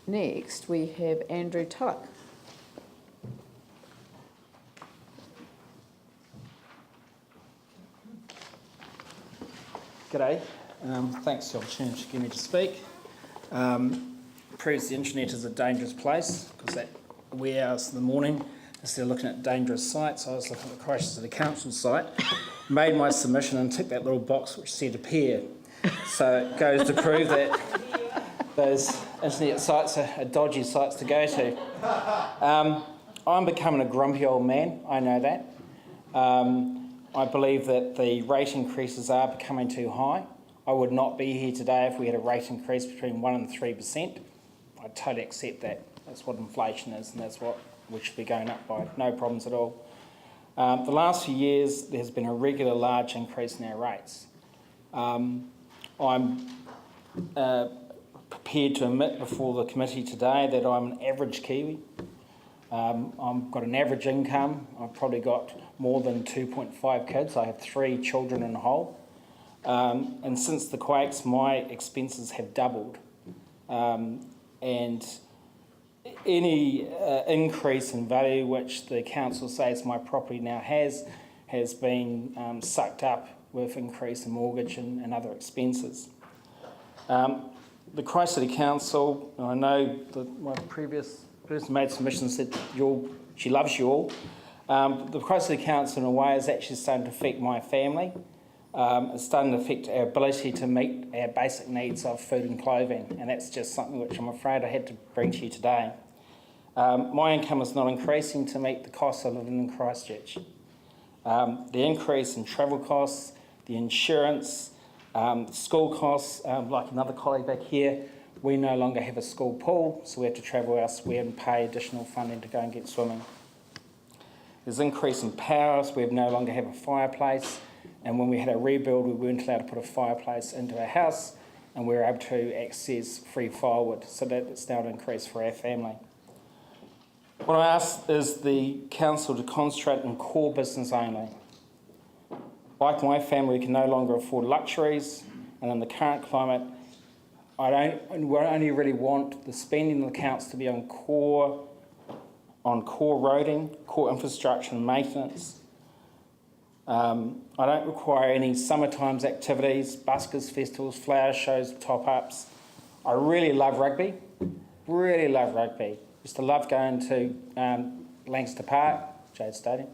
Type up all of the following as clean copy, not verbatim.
Next, we have Andrew Tulloch. G'day. Thanks for the opportunity to give me to speak. Proves the internet is a dangerous place, because at wee hours in the morning, instead of looking at dangerous sites, I was looking at the Christchurch City Council site, made my submission and ticked that little box which said appear. So it goes to prove that those internet sites are dodgy sites to go to. I'm becoming a grumpy old man, I know that. I believe that the rate increases are becoming too high. I would not be here today if we had a rate increase between 1% and 3%. I totally accept that. That's what inflation is, and that's what we should be going up by. No problems at all. The last few years, there's been a regular large increase in our rates. I'm prepared to admit before the committee today that I'm an average Kiwi. I've got an average income. I've probably got more than 2.5 kids. I have 3 children in whole. And since the quakes, my expenses have doubled. And any increase in value which the council says my property now has been sucked up with increase in mortgage and other expenses. The Christchurch City Council, I know that my previous person made submission and said she loves you all. The Christchurch City Council in a way is actually starting to affect my family. It's starting to affect our ability to meet our basic needs of food and clothing, and that's just something which I'm afraid I had to bring to you today. My income is not increasing to meet the cost of living in Christchurch. The increase in travel costs, the insurance, the school costs, like another colleague back here, we no longer have a school pool, so we have to travel elsewhere and pay additional funding to go and get swimming. There's increase in power, so we no longer have a fireplace, and when we had a rebuild, we weren't allowed to put a fireplace into our house, and we were able to access free firewood, so that's now an increase for our family. What I ask is the council to concentrate on core business only. Like my family, we can no longer afford luxuries, and in the current climate, I only really want the spending of the council to be on core roading, core infrastructure and maintenance. I don't require any summertimes activities, buskers, festivals, flower shows, top-ups. I really love rugby. Used to love going to Lancaster Park, Jade Stadium.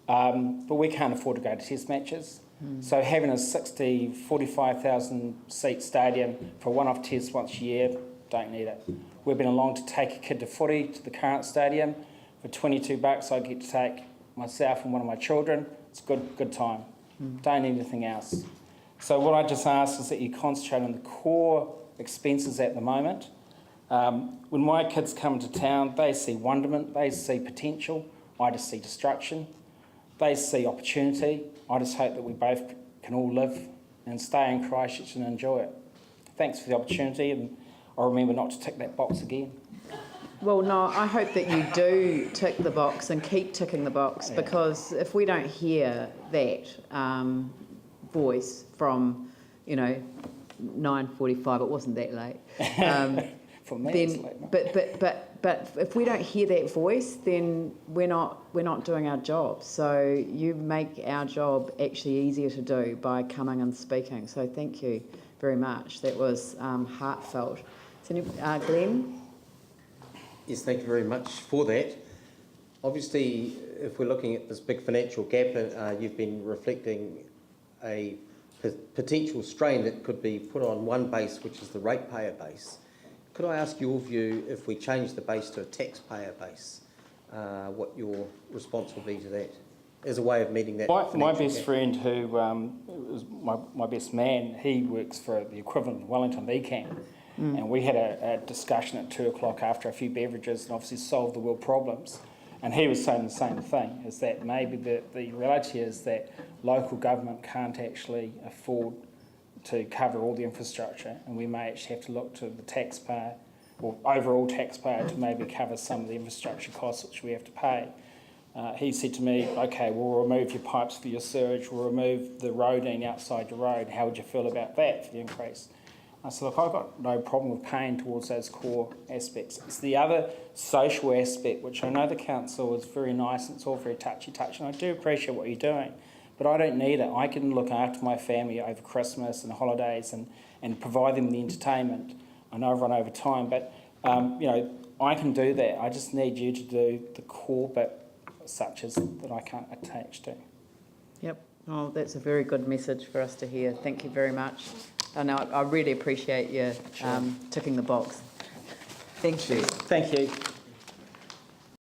But we can't afford to go to test matches. So having a 45,000 seat stadium for a one-off test once a year, don't need it. We've been along to take a kid to footy to the current stadium. For $22, I get to take myself and one of my children. It's a good time. Don't need anything else. So what I just ask is that you concentrate on the core expenses at the moment. When my kids come to town, they see wonderment, they see potential. I just see destruction. They see opportunity. I just hope that we both can all live and stay in Christchurch and enjoy it. Thanks for the opportunity, and I'll remember not to tick that box again. Well, no, I hope that you do tick the box and keep ticking the box, because if we don't hear that voice from, 9:45, it wasn't that late. For me, then, it's late. But if we don't hear that voice, then we're not doing our job. So you make our job actually easier to do by coming and speaking. So thank you very much. That was heartfelt. So, Glenn? Yes, thank you very much for that. Obviously, if we're looking at this big financial gap, you've been reflecting a potential strain that could be put on one base, which is the ratepayer base. Could I ask your view, if we change the base to a taxpayer base, what your response will be to that as a way of meeting that? My best friend, who is my best man, he works for the equivalent of Wellington VCAM. And we had a discussion at 2 o'clock after a few beverages and obviously solved the world problems. And he was saying the same thing, is that maybe the reality is that local government can't actually afford to cover all the infrastructure, and we may actually have to look to the taxpayer or overall taxpayer to maybe cover some of the infrastructure costs which we have to pay. he said to me, okay, we'll remove your pipes for your sewage, we'll remove the roading outside your road. How would you feel about that for the increase? I said, look, I've got no problem with paying towards those core aspects. It's the other social aspect, which I know the council is very nice and it's all very touchy-touchy, and I do appreciate what you're doing, but I don't need it. I can look after my family over Christmas and holidays and provide them the entertainment. I know I've run over time, but, I can do that. I just need you to do the core bit, such as that I can't attach to. Yep. Oh, that's a very good message for us to hear. Thank you very much. And I really appreciate you ticking the box. Thank you. Thank you.